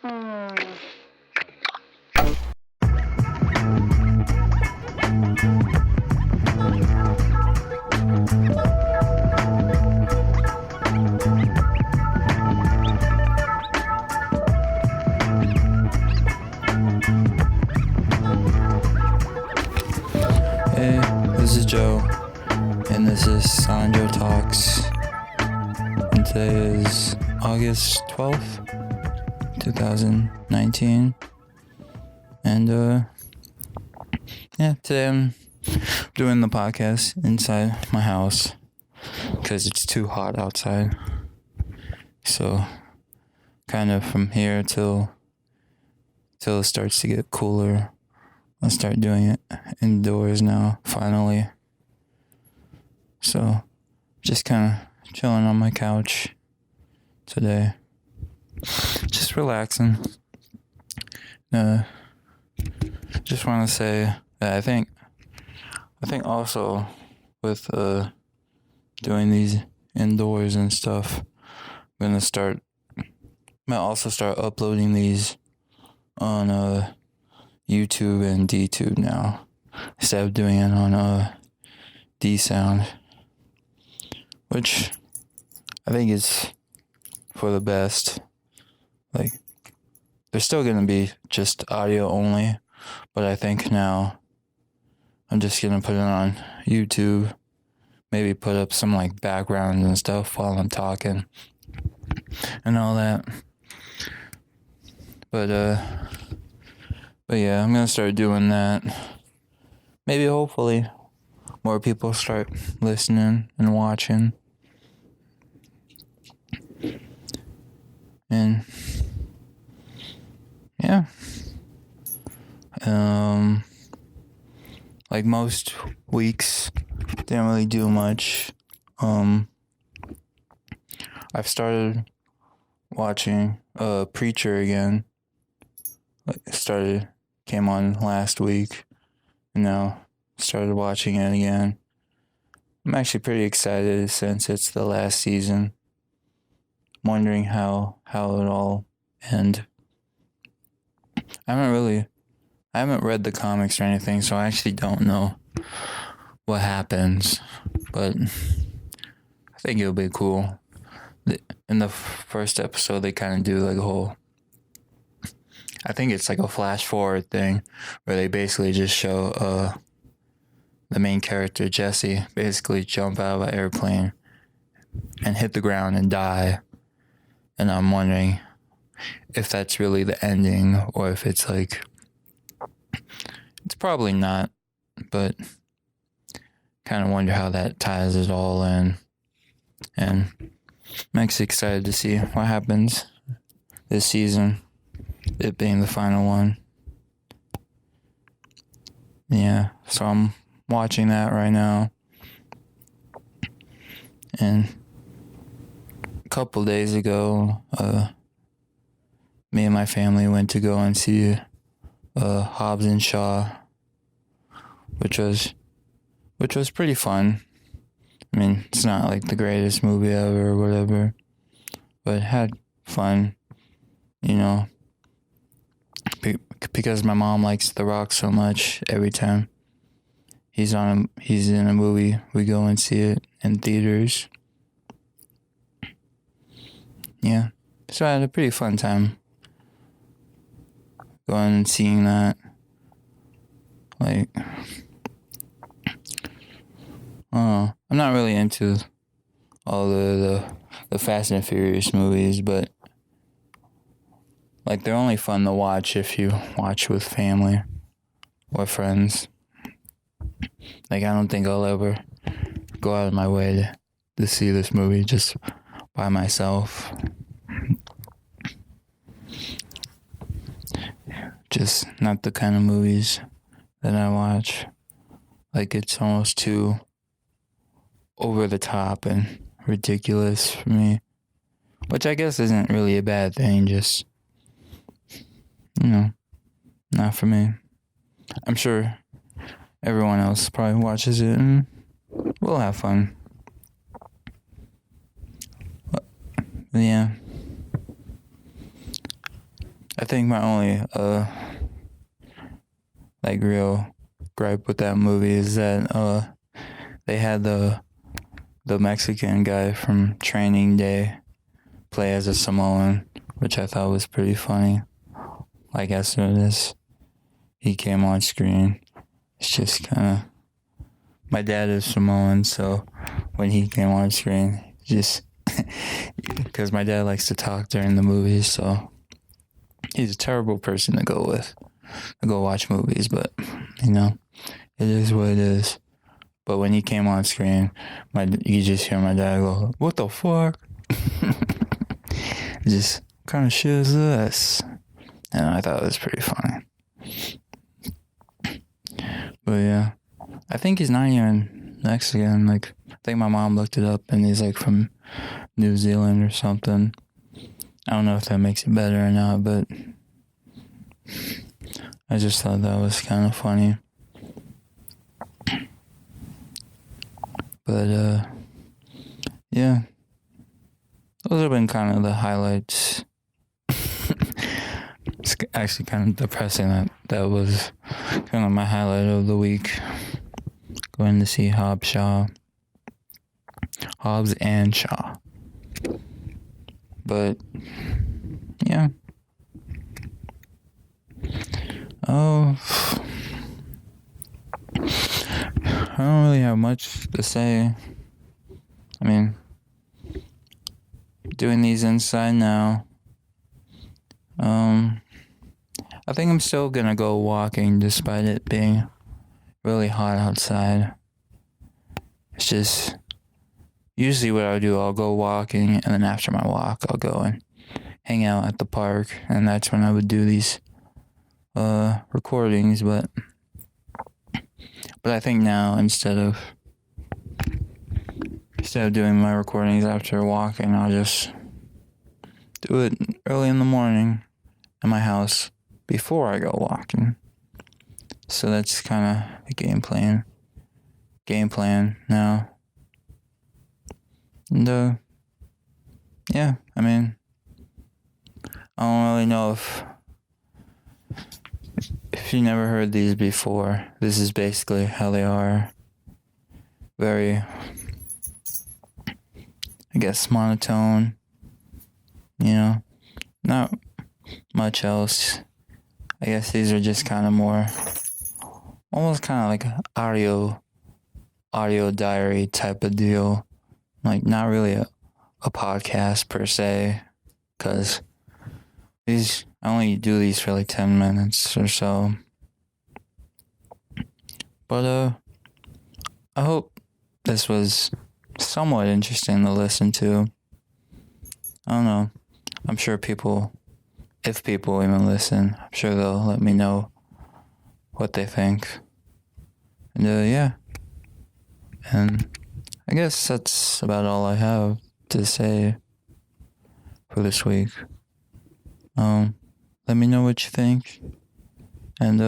Hey, this is Joe, and this is Silent Talks. And today is August 12th, 2019. And today I'm doing the podcast inside my house because it's too hot outside. So kind of from here till it starts to get cooler, I'll start doing it indoors now, finally. So, just kind of chilling on my couch today. Just relaxing. Just want to say that I think also with doing these indoors and stuff, I'm might also start uploading these on YouTube and DTube now, instead of doing it on D-Sound, which I think is for the best. Like, they're still gonna be just audio only, but I think now I'm just gonna put it on YouTube, maybe put up some like backgrounds and stuff while I'm talking and all that. But yeah, I'm gonna start doing that. Maybe hopefully more people start listening and watching. And yeah. Like most weeks, didn't really do much. I've started watching Preacher again. Came on last week, and now started watching it again. I'm actually pretty excited since it's the last season. I'm wondering how it all end. I haven't read the comics or anything, so I actually don't know what happens, but I think it'll be cool. In the first episode, they kind of do like a whole, I think it's like a flash forward thing where they basically just show the main character, Jesse, basically jump out of an airplane and hit the ground and die. And I'm wondering if that's really the ending or if it's like, it's probably not, but kind of wonder how that ties it all in. And I'm actually excited to see what happens this season, it being the final one. Yeah, so I'm watching that right now. And a couple days ago, me and my family went to go and see Hobbs and Shaw, which was pretty fun. I mean, it's not like the greatest movie ever or whatever, but had fun, you know, because my mom likes The Rock so much. Every time he's in a movie, we go and see it in theaters. Yeah, so I had a pretty fun time going and seeing that. Like, I'm not really into all the Fast and Furious movies, but like they're only fun to watch if you watch with family or friends. Like, I don't think I'll ever go out of my way to see this movie just by myself. Just not the kind of movies that I watch. Like, it's almost too over the top and ridiculous for me, which I guess isn't really a bad thing, just, you know, not for me. I'm sure everyone else probably watches it and we'll have fun. But yeah, think my only like real gripe with that movie is that they had the Mexican guy from Training Day play as a Samoan, which I thought was pretty funny. Like as soon as he came on screen, it's just kind of, my dad is Samoan, so when he came on screen, just because my dad likes to talk during the movies, so he's a terrible person to go watch movies, but you know, it is what it is. But when he came on screen, you just hear my dad go, "What the fuck?" Just, what kind of shit is this? And I thought it was pretty funny. But yeah, I think he's not even Mexican. Like, I think my mom looked it up and he's like from New Zealand or something. I don't know if that makes it better or not, but I just thought that was kind of funny. But yeah, those have been kind of the highlights. It's actually kind of depressing that was kind of my highlight of the week. Going to see Hobbs and Shaw. But yeah. Oh, I don't really have much to say. I mean, doing these inside now. I think I'm still gonna go walking despite it being really hot outside. It's just usually what I'll do, I'll go walking, and then after my walk, I'll go and hang out at the park, and that's when I would do these recordings. But I think now instead of doing my recordings after walking, I'll just do it early in the morning in my house before I go walking. So that's kind of the game plan now. And yeah, I mean, I don't really know if you never heard these before. This is basically how they are. Very, I guess, monotone. You know, not much else. I guess these are just kind of more, almost kind of like audio diary type of deal. Like, not really a podcast per se, because I only do these for like 10 minutes or so. But I hope this was somewhat interesting to listen to. I don't know. I'm sure if people even listen, I'm sure they'll let me know what they think. And yeah. And I guess that's about all I have to say for this week. Let me know what you think. And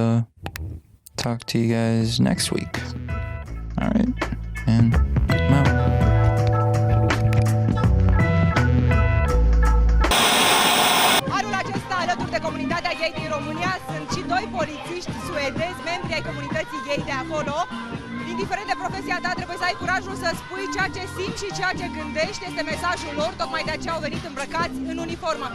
talk to you guys next week. Alright. And I'm out. Comunitatea gay din România sunt și doi polițiști suedezi, membri ai comunității gay de acolo. Indiferent de profesia ta, trebuie să ai curajul să spui ceea ce simți și ceea ce gândești. Este mesajul lor, tocmai de aceea au venit îmbrăcați în uniformă.